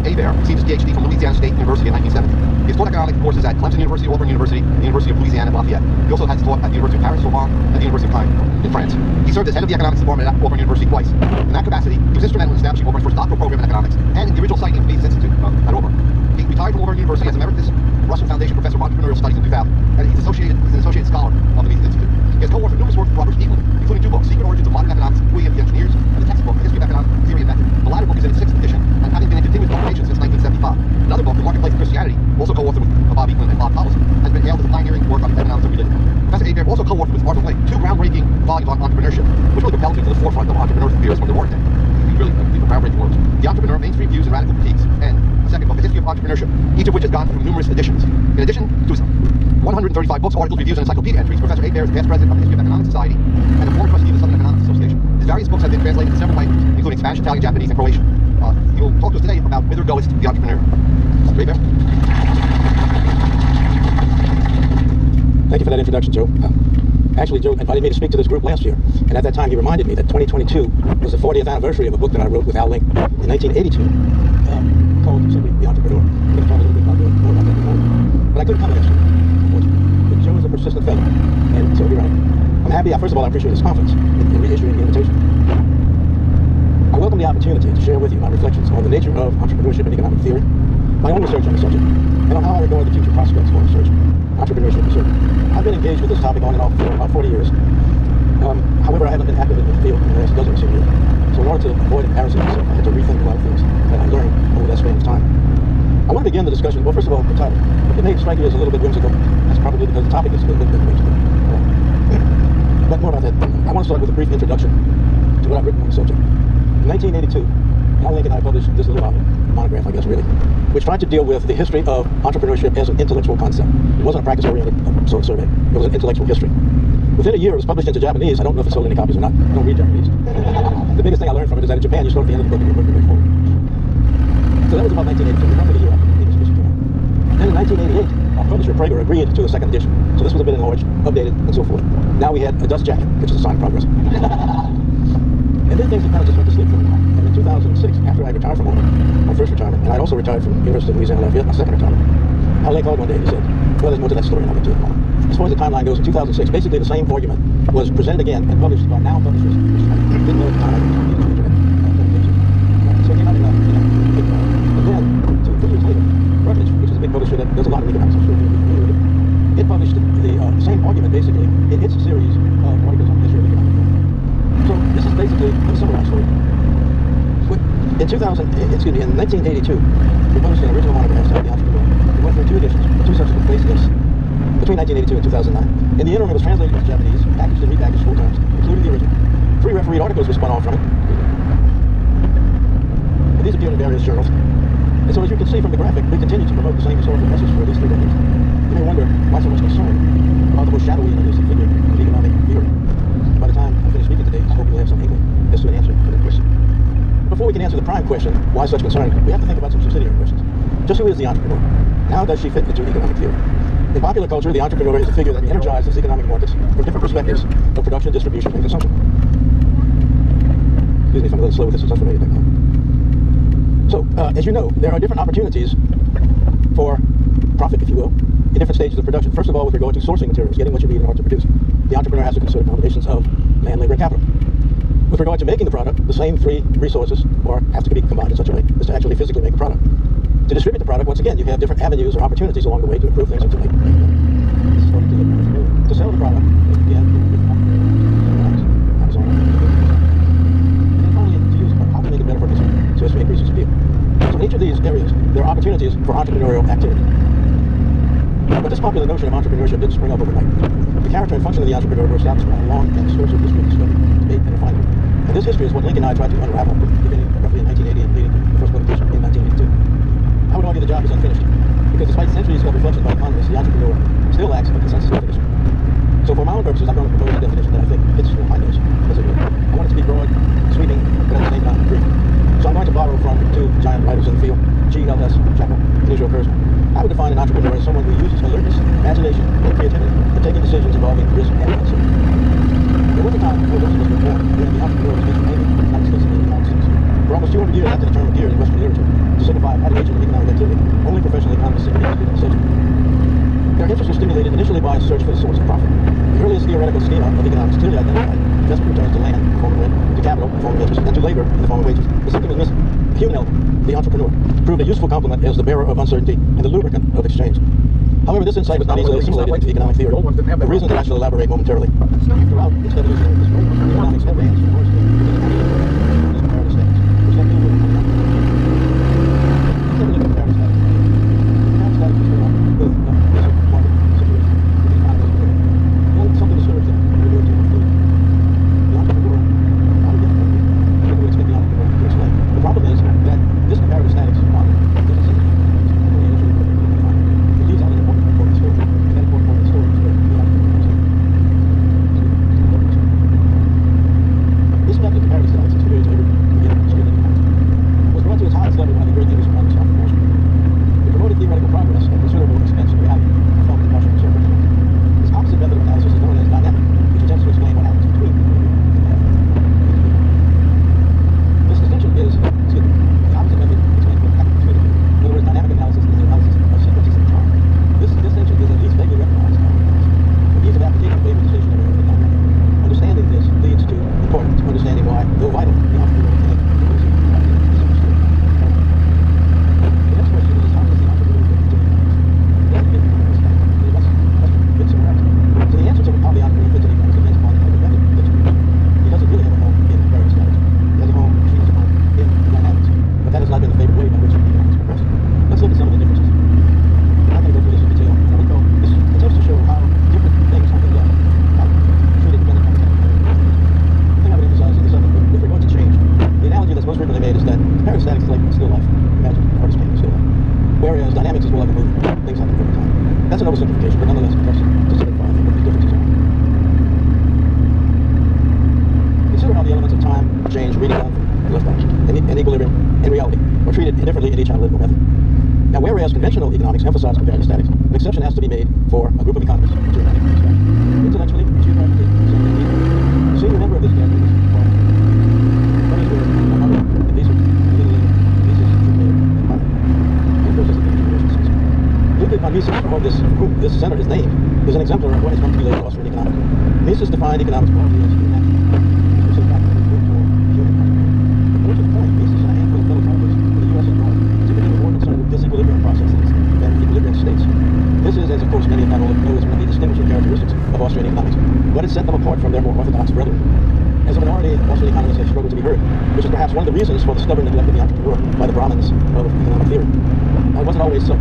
Hebert received his PhD from Louisiana State University in 1970. He has taught economic courses at Clemson University, Auburn University, and the University of Louisiana at Lafayette. He also has taught at the University of Paris-Sorbonne and the University of Caen in France. He served as head of the economics department at Auburn University twice. In that capacity, he was instrumental in establishing Auburn's first doctoral program in economics and in the original siting of the Mises Institute at Auburn. He retired from Auburn University as Emeritus Russell Foundation Professor of Entrepreneurial Studies in 2000, and he's an associate scholar of the Mises Institute. He has co-authored numerous works with Robert Eaton, including two books, Secret Origins of Modern Economics, We and the Engineers, and the textbook, The History of Economic Theory and Method. The latter book is in its 6th edition, and having been in continuous publication since 1975. Another book, The Marketplace of Christianity, also co-authored with Bob Eaton and Bob Collison, has been hailed as a pioneering work on economics of religion. Professor Hebert also co-authored with Arthur Lake two groundbreaking volumes on entrepreneurship, which really propelled him to the forefront of entrepreneurship theories from the war day. These were groundbreaking works. The Entrepreneur, Mainstream Views and Radical Critiques, and the second book, The History of Entrepreneurship, each of which has gone through numerous editions. In addition to his 135 books, articles, reviews, and encyclopedia entries, Professor Hebert is past president of the History of Economic Society and a former trustee of the Southern Economics Association. His various books have been translated into several languages, including Spanish, Italian, Japanese, and Croatian. He will talk to us today about Whither Goest the Entrepreneur. Mr. Hebert. Thank you for that introduction, Joe. Actually, Joe invited me to speak to this group last year, and at that time he reminded me that 2022 was the 40th anniversary of a book that I wrote with Al Link in 1982 called simply The Entrepreneur. I'm going to talk a little bit more about that in a moment. But I couldn't come last year, unfortunately. But Joe is a persistent fellow, and so he'll be right. I'm happy. First of all, I appreciate his confidence in reissuing the invitation. I welcome the opportunity to share with you my reflections on the nature of entrepreneurship and economic theory, my own research on the subject, and on how I regard the future prospects for research, entrepreneurship research. I've been engaged with this topic on and off for about 40 years. However, I haven't been active in the field in the last dozen or so years. So in order to avoid embarrassing myself, I had to rethink a lot of things that I learned over that span of time. I want to begin the discussion, well, first of all, the title. It may strike you as a little bit whimsical. That's probably because the topic is a little bit whimsical. But more about that. I want to start with a brief introduction to what I've written on the subject. In 1982, Al Link and I published this little monograph, I guess, really, which tried to deal with the history of entrepreneurship as an intellectual concept. It wasn't a practice-oriented sort of survey. It was an intellectual history. Within a year, it was published into Japanese. I don't know if it sold any copies or not. I don't read Japanese. The biggest thing I learned from it is that in Japan, you start at the end of the book and you work your way forward. So that was about 1982, roughly a year after the edition came out. Then in 1988, our publisher, Prager, agreed to a second edition. So this was a bit enlarged, updated, and so forth. Now we had a dust jacket, which is a sign of progress. And then things kind of just went to sleep for a while. And in 2006, after I retired from Auburn, my first retirement, and I'd also retired from University of Louisiana Lafayette, my second retirement, Al Link called one day and he said, well, there's more to that story, and I'll get to it in a moment. As far as the timeline goes, in 2006, basically the same argument was presented again and published by now publishers, which I didn't know at the time. So it came out in April. And then, 2 years later, Rutledge, which is a big publisher that does a lot of economics, I'm sure you're familiar with it, it published the same argument, basically, in its series of articles on the history of economics. So this is basically, let me summarize for you. In 1982, we published an original monograph titled The Entrepreneur. We went through 2 editions, 2 subsequent facings, between 1982 and 2009. In the interim, it was translated into Japanese, packaged and repackaged 4 times, including the original. 3 refereed articles were spun off from it. And these appeared in various journals. And so as you can see from the graphic, we continue to promote the same historical message for at least 3 decades. You may wonder why so much concern about the most shadowy and elusive figure of economic theory. By the time I finish speaking today, I hope you'll have some inkling as to an answer to that question. Before we can answer the prime question, why such concern, we have to think about some subsidiary questions. Just who is the entrepreneur? And how does she fit into economic theory? In popular culture, the entrepreneur is a figure that energizes economic markets from different perspectives of production, distribution, and consumption. Excuse me if I'm a little slow with this, it's unfamiliar technology. So, as you know, there are different opportunities for profit, if you will, in different stages of production. First of all, with regard to sourcing materials, getting what you need in order to produce. The entrepreneur has to consider combinations of man, labor, and capital. With regard to making the product, the same 3 resources have to be combined in such a way as to actually physically make a product. To distribute the product, once again, you have different avenues or opportunities along the way to improve things and to make them. This is starting to look more familiar. To sell the product, again, Amazon. And then finally, to use how to make it better for consumers so as to increase its appeal. So in each of these areas, there are opportunities for entrepreneurial activity. But this popular notion of entrepreneurship didn't spring up overnight. The character and function of the entrepreneur were established by a long and explosive history of discovery, debate, and refinement. And this history is what Link and I tried to unravel, beginning roughly in 1980 and leading to the first publication in 1982. I would argue the job is unfinished, because despite centuries of reflection by economists, the entrepreneur still lacks a consensus definition. So for my own purposes, I'm going to propose a definition that I think fits my nose, as it were. I want it to be broad, sweeping, but at the same time brief. So I'm going to borrow from 2 giant writers in the field, G.L.S. Chapel and Israel Kurzman. I would define an entrepreneur as someone who uses alertness, imagination, and creativity in taking decisions involving risk and uncertainty. There was a time before this was reformed when the entrepreneur was mentioned mainly, not exclusively in the United States. For almost 200 years after the term appeared in Western literature to signify a patronage of economic activity, only professional economists seem to be interested in such. Their interest was stimulated initially by a search for the source of profit. The earliest theoretical schema of economics clearly identified investment returns to land in the form of rent, to capital in the form of interest, and to labor in the form of wages. But something was missing. The human element, the entrepreneur, proved a useful complement as the bearer of uncertainty and the lubricant of exchange. However, this insight was not easily assimilated into economic theory. The reasons that I shall elaborate momentarily. Throughout its evolutionary history, economics advanced from origin to this comparative status, which led to the let's take a look at comparative status. Comparative status was built with basic market situation with the economy as a then something disturbs them. We move to include the entrepreneur. How do we get from this? How do we expect the entrepreneur to explain? The problem is that this comparative statics model doesn't seem to it leaves out an important story. And that important story is where the entrepreneur comes in. This method of comparative statics is familiar to every beginner of student economics. Was brought to its highest level by the great English economist Arthur Marshall. It promoted theoretical progress at considerable expense to reality, felt in partial circumstances. This opposite method of analysis is known as dynamic, which attempts to explain what happens between this distinction is, the opposite method explains what happens between the two. In other words, dynamic analysis is the analysis of sequences in time. This distinction is at least vaguely recognized. The ease of application favors the stationary method of dynamic. Understanding this leads to importance, understanding why, though vital, the entrepreneur can elucidate misunderstood. The next question is, how does the entrepreneur get into economics? He doesn't get into economics, but he must get somewhere else. So the answer to how the entrepreneur fits into economics depends upon the type of method that's used. He doesn't really have a home in comparative statics. He has a home, he has a home in dynamics. But that has not been the favored way by which economics progressed. Let's look at some of the differences. I'm not going to go through this in detail. This attempts to show how different things have been done, how treated depending on the type of method. The thing I would emphasize is the second, with regard to change. The analogy that's most frequently made is that comparative statics is like still life. Imagine an artist painting still life. Whereas dynamics is more like a movie. Things happen over time. That's an oversimplification, but nonetheless it helps to simplify what these differences are. Consider how the elements of time, change, reading down from left out, and equilibrium, and reality are treated differently in each analytical method. Now, whereas conventional economics emphasize comparative statics, an exception has to be made for a group of economists to remain intellectually, geographically, the senior member of this gathering is Paul. What is where another, and these are a little later, these are and Martin. And of course, there's a generation system. Ludwig von Mises, from whom this center is named, is an exemplar of what has come to be labeled Austrian economics. Mises defined economics broadly as human action. This was a practical good for human action. But more to the point, Mises and a handful of fellow talkers in the US and Rome typically were more concerned with disequilibrium processes than equilibrium states. This is, as of course many of not all know, is one of the distinguishing characteristics of Austrian economics, but it set them apart from their more orthodox brethren. As a minority, Austrian economists have struggled to be heard, which is perhaps one of the reasons for the stubborn neglect of the entrepreneur by the Brahmins of economic theory. Now, it wasn't always so.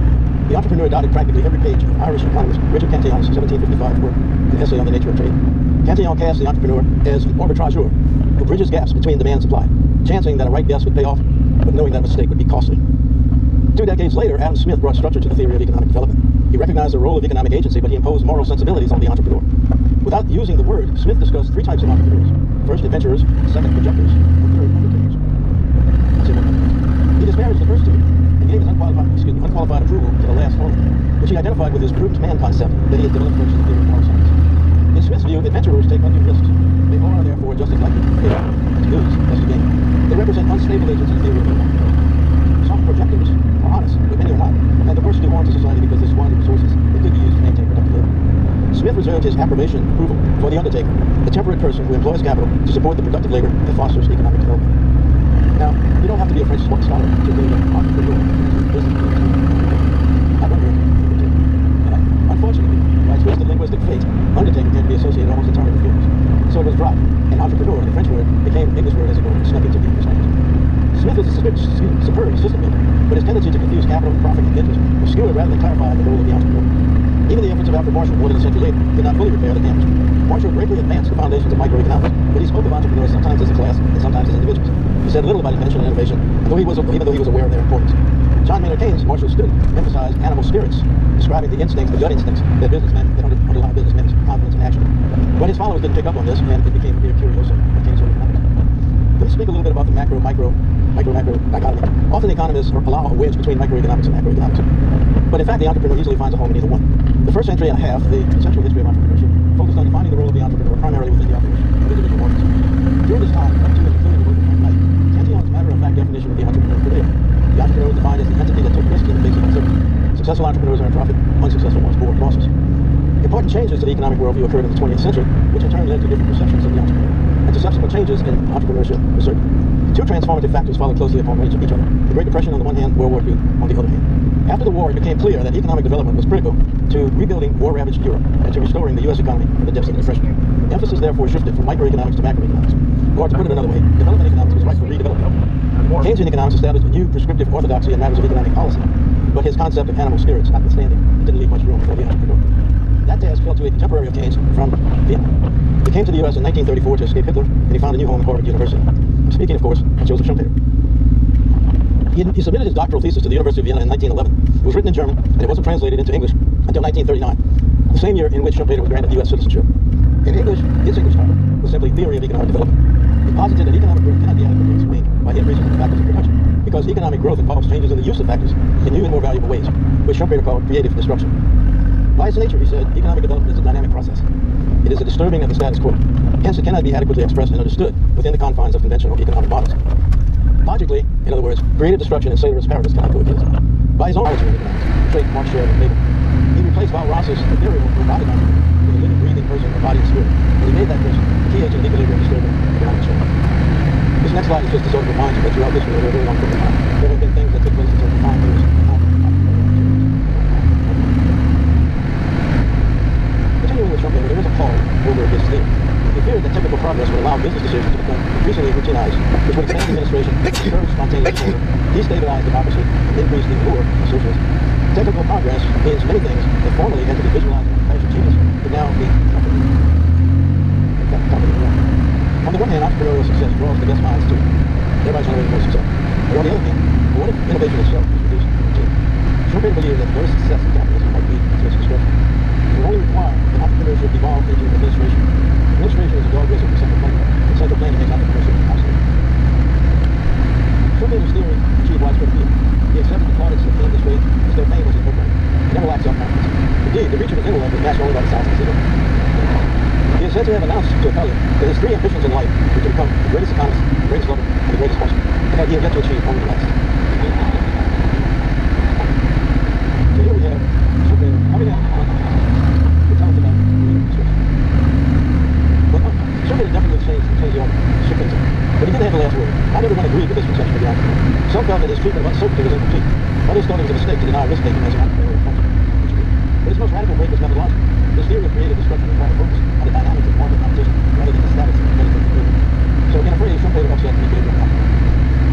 The entrepreneur dotted practically every page of Irish economist Richard Cantillon's 1755 work, an essay on the nature of trade. Cantillon cast the entrepreneur as an arbitrageur who bridges gaps between demand and supply, chancing that a right guess would pay off, but knowing that a mistake would be costly. 2 decades later, Adam Smith brought structure to the theory of economic development. He recognized the role of economic agency, but he imposed moral sensibilities on the entrepreneur. Without using the word, Smith discussed 3 types of entrepreneurs. First, adventurers, second, projectors, and third, undertakers. He disparaged the first 2 and gave his unqualified approval to the last only, which he identified with his brute man concept that he had developed first in the theory of moral science. In Smith's view, adventurers take undue risks. They are, therefore, just as likely to fail, to lose, as to gain. They represent unstable agents in the theory of economic development. Some projectors are honest, but many are not, and the worst do harm to society because they squander resources that could be used to maintain productive living. Smith reserved his approbation approval for the undertaker, the temperate person who employs capital to support the productive labor that fosters economic development. Now, you don't have to be a French scholar to read an entrepreneur business. I wonder if you could take. Unfortunately, by twisted linguistic fate, undertaker can be associated almost entirely with feelings. So it was dropped, and entrepreneur, the French word, became an English word as it were, and snuck into the English language. Smith was a superb system builder, but his tendency to confuse capital, profit, and interest obscured rather than clarified the role of the entrepreneur. Even the efforts of Alfred Marshall, more than a century later, did not fully repair the damage. Marshall greatly advanced the foundations of microeconomics, but he spoke of entrepreneurs sometimes as a class and sometimes as individuals. He said little about invention and innovation, even though he was aware of their importance. John Maynard Keynes, Marshall's student, emphasized animal spirits, describing the instincts, the gut instincts that underlie businessmen's confidence and action. But his followers didn't pick up on this, and it became a mere curioso of Keynes' economics. Let me speak a little bit about the macro-macro dichotomy. Often economists allow a wedge between microeconomics and macroeconomics. But in fact, the entrepreneur easily finds a home in either one. The first century and a half, the conceptual history of entrepreneurship, focused on defining the role of the entrepreneur primarily within the operation of individual markets. During this time, up to and including the work of Frank Knight, Cantillon's matter-of-fact fact definition of the entrepreneur career. The entrepreneur is defined as the entity that took risks in the face of uncertainty. Successful entrepreneurs earn profit, unsuccessful ones bore losses. Important changes to the economic worldview occurred in the 20th century, which in turn led to different perceptions of the entrepreneur, and to subsequent changes in entrepreneurship research. Two transformative factors followed closely upon each other. The Great Depression on the one hand, World War II on the other hand. After the war, it became clear that economic development was critical to rebuilding war-ravaged Europe and to restoring the U.S. economy from the depths of the Depression. Emphasis therefore shifted from microeconomics to macroeconomics. Or to put it another way, development economics was ripe for redevelopment. Keynesian economics established a new prescriptive orthodoxy in matters of economic policy, but his concept of animal spirits notwithstanding, didn't leave much room for the entrepreneur. That task fell to a contemporary of Keynes from Vienna. He came to the U.S. in 1934 to escape Hitler, and he found a new home at Harvard University. I'm speaking, of course, of Joseph Schumpeter. He submitted his doctoral thesis to the University of Vienna in 1911. It was written in German, and it wasn't translated into English until 1939, the same year in which Schumpeter was granted U.S. citizenship. In English, his English title was simply Theory of Economic Development. He posited that economic growth cannot be adequately explained by increases in the factors of production, because economic growth involves changes in the use of factors in new and more valuable ways, which Schumpeter called creative disruption. By its nature, he said, economic development is a dynamic process. It is a disturbing of the status quo. Hence, it cannot be adequately expressed and understood within the confines of conventional economic models. Logically, in other words, creative destruction and Ceteris Paribus cannot coexist. By his own origin in economics, trait Marx shared and Weber, he replaced Val Ross's theory of robotic entrepreneur with a living, breathing person of body and spirit, and he made that person the key agent of equilibrium disturbing economic change. This next slide is just to sort of remind you that throughout history, over a very long period of time, there have been things that took place in certain time periods. Continuing with Schumpeter, there was a pall over his theory. He feared that technical progress would allow business decisions to become increasingly routinized, which would expand administration, encourage spontaneous order, destabilize democracy, and increase the allure of socialism. Technical progress means many things that formerly had to be visualized in flash of genius, but now be on the one hand, entrepreneurial success draws the best minds to it. Everybody's trying to make success. But on the other hand, what if innovation itself is reduced to routine? Schumpeter believed that the very success of capitalism might be to its destruction. It will only require that entrepreneurship evolve into administration. Administration is a dog whistle for central planning, and central planning makes entrepreneurship obsolete. Schumpeter's theory achieved widespread appeal. He accepted the plaudits that came this way as though fame was his birthright. He never lacked self-confidence. Indeed, the reach of his intellect was matched only by the size of his ego. He is said to have announced to a colleague that his three ambitions in life were to become the greatest economist, the greatest lover, and the greatest horseman, and that he had yet to achieve only the last. So here we have Schumpeter coming out to tell us about creative destruction. But Schumpeter definitely changed the order, but he didn't have the last word. Not everyone agreed with this conception of the entrepreneur. Some felt that his treatment of uncertainty was incomplete. Others thought it was a mistake to deny risk-taking as an entrepreneurial function. But his most radical break was methodological. His theory of creative destruction required focus on the dynamics of market competition rather than the status of competitive equilibrium. So in a phrase, Schumpeter upset the equilibrium factor.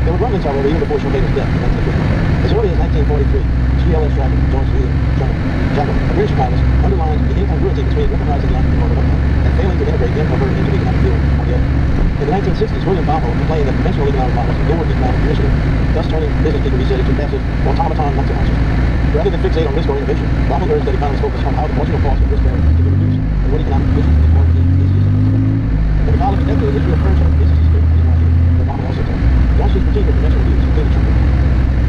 There were rumblings, however, even before Schumpeter's death in 1950. As early as 1943, G.L.S. Stratton, George Lee, Jackal, a British economist, underlined the incongruity between recognizing the entrepreneur on the one hand and failing to integrate him or her into the economic field on the other. In the 1960s, William Baumol complained that conventional economic models ignored economic initiative, thus turning business people, he said, into passive automaton multi-launchers. Rather than fixate on risk or innovation, Baumol urged that economists focus on how the marginal cost of risk bearing can be reduced and what economic conditions can inform the easiest. In the following decade, Israel Persia business is still anymore here, but Baumol also told. Don't see critique of conventional views, including Schumpeter.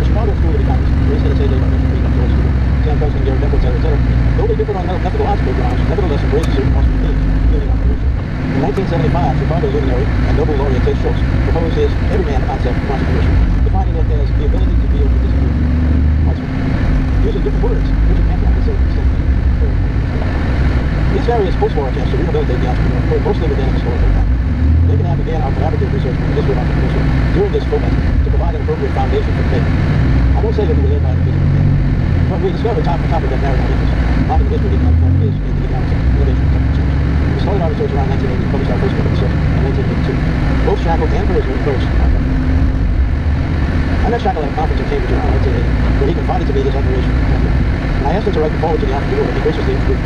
The Chicago School of Economics, raised in S.A. George Stewart, Sam Poston, Gary Beckles, etc., though they differed on methodological grounds, nevertheless embraced certain possible themes, including entrepreneurship. In 1975, Chicago luminary and Nobel laureate Ted Schultz proposed his everyman concept of entrepreneurship, defining it as the ability to deal with disagreement. Using different words, Richard Hampton would say the same thing. These various post-war attempts to rehabilitate the entrepreneur occurred mostly within a historical time. Lincoln and I began our collaborative research on the history of entrepreneurship during this focus to provide an appropriate foundation for debate. I won't say that we were led by the physical man, but we discovered topic that narrative interest, often the history of economic form is in the economics of innovation and technical change. We started our research around 1980 and published our first book of research in 1982. Both Shackle and Persia encouraged our effort. I met Shackle at a conference in Cambridge around 1980, where he confided to me his admiration for Columbia. And I asked him to write the foreword to the entrepreneur, and he graciously agreed.